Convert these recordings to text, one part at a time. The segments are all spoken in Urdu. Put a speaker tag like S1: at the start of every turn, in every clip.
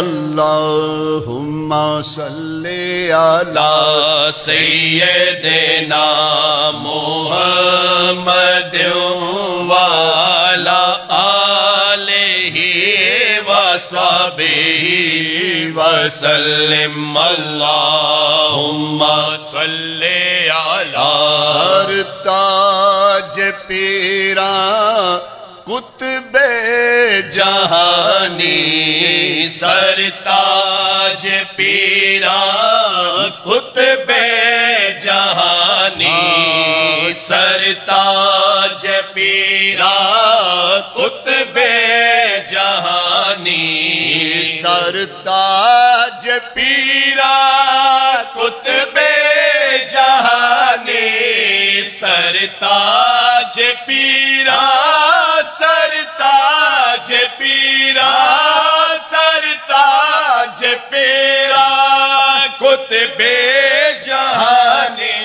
S1: اللہم صلی علی
S2: سیدنا محمد وعلی آلہ وصحبہ وسلم اللہم صلی علی
S1: سرتاج پیراں قطب
S2: جہانی سرتاج پیراں قطب جہانی سرتاج پیراں قطب جہانی
S1: سرتاج
S2: پیراں قطب جہانی سرتاج پیراں سرتاج پیراں سرتاج پیراں قطب جہانی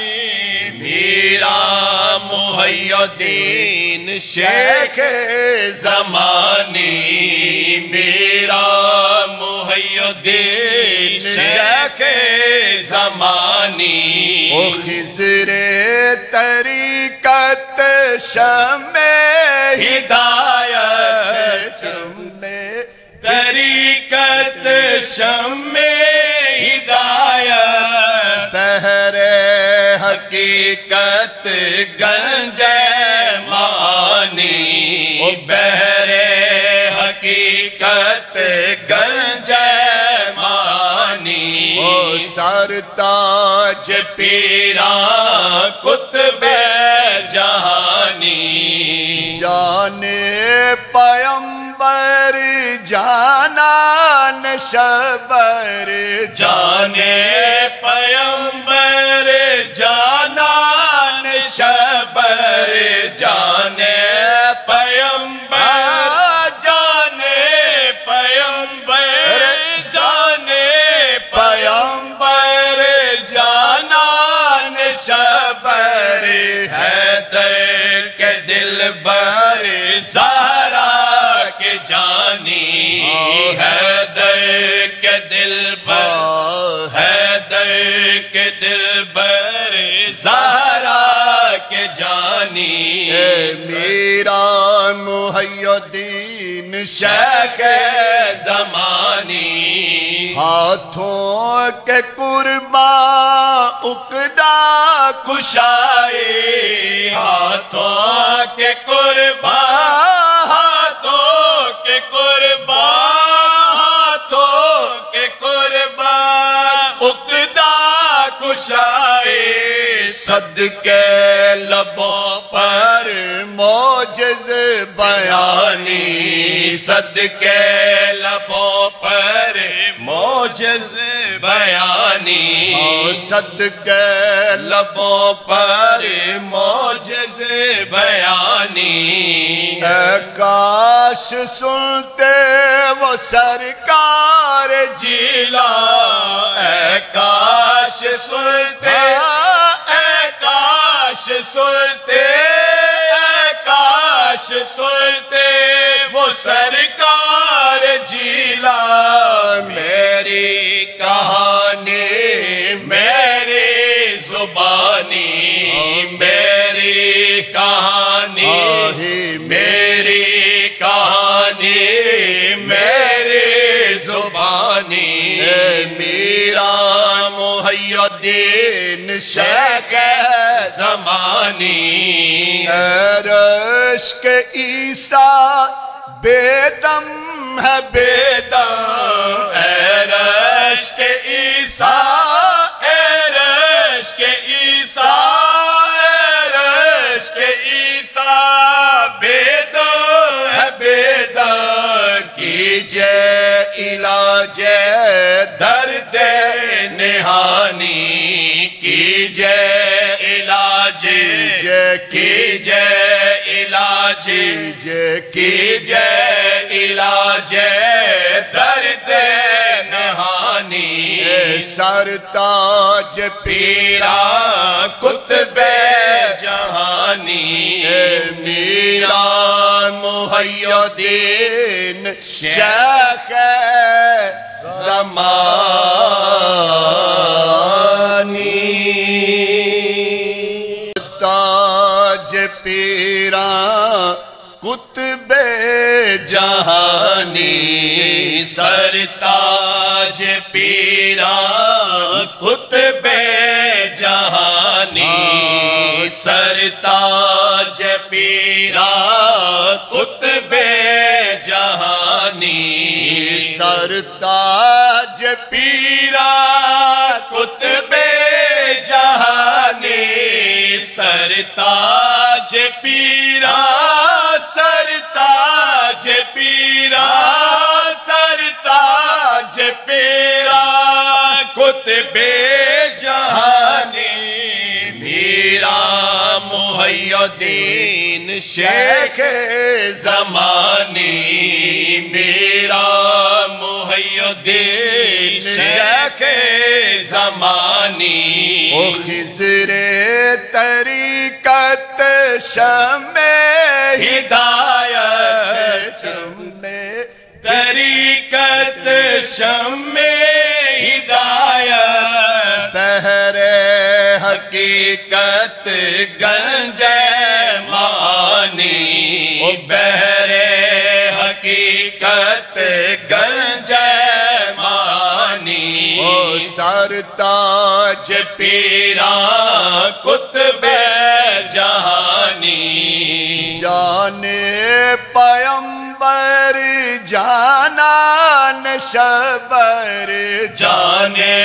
S2: میرا محی الدین شیخ زمانی میرا محی الدین شیخ زمانی
S1: او خضر طریقت شمع
S2: ہدایت طریقت شمع ہدایت
S1: بحر حقیقت
S2: گنج معانی بحر حقیقت گنج معانی
S1: سرتاج
S2: پیراں قطب جہانی
S1: جان پیمبر جانان شبر
S2: جانے پیمبر جانان شبر جانے پیمبر جانے پیمبر جانے پیمبر جانان شبر حیدر کے دل بر زہرا کے جانی حیدر کے دل بر حیدر کے دل بر زہرا کے جانی
S1: میرا محی الدین
S2: شیخ زمانی
S1: ہاتھوں کے قرباں عقدہ
S2: کشائے ہاتھوں کے قرباں ہاتھوں کے قرباں ہاتھوں کے قرباں عقدہ کشائے صدقے لبوں پر
S1: موجز
S2: بیانی صدقے لبوں پر موجز بیانی
S1: صدقے
S2: لبوں پر موجز بیانی
S1: اے کاش سنتے وہ سرکار
S2: جیلا اے کاش سنتے اے کاش سنتے اے کاش سنتے وہ سرکار جیلا میری کہانی میری زبانی میری کہانی میری کہانی میری زبانی
S1: میرا محی الدین شیخ
S2: زمانی
S1: رشک عیسیٰ بے دم ہے بے دم
S2: اے رشک عیسیٰ اے رشک عیسیٰ اے رشک عیسیٰ بے دم ہے بے دم
S1: کیجئے علاج
S2: درد نہانی کیجئے علاج کیجئے علاج کیجئے علاج درد نہانی
S1: سرتاج
S2: پیراں قطب جہانی
S1: میرا محی الدین شیخ
S2: زمانی
S1: تاج پیراں قطب
S2: جہانی سرتاج پیراں قطب جہانی سرتاج پیراں قطب جہانی
S1: سرتاج
S2: پیراں قطب جہانی سرتاج پیراں سرتاج پیراں سرتاج پیراں قطب جہانی میرا محی الدین شیخ زمانی میرا محی الدین شیخ زمانی
S1: او خضر طریقت شمع
S2: ہدایت طریقت شمع ہدایت
S1: بحر
S2: حقیقت گنج معانی بحر حقیقت گنج معانی
S1: سرتاج
S2: پیراں قطب جہانی
S1: جان پیمبر جانان شبر
S2: جانے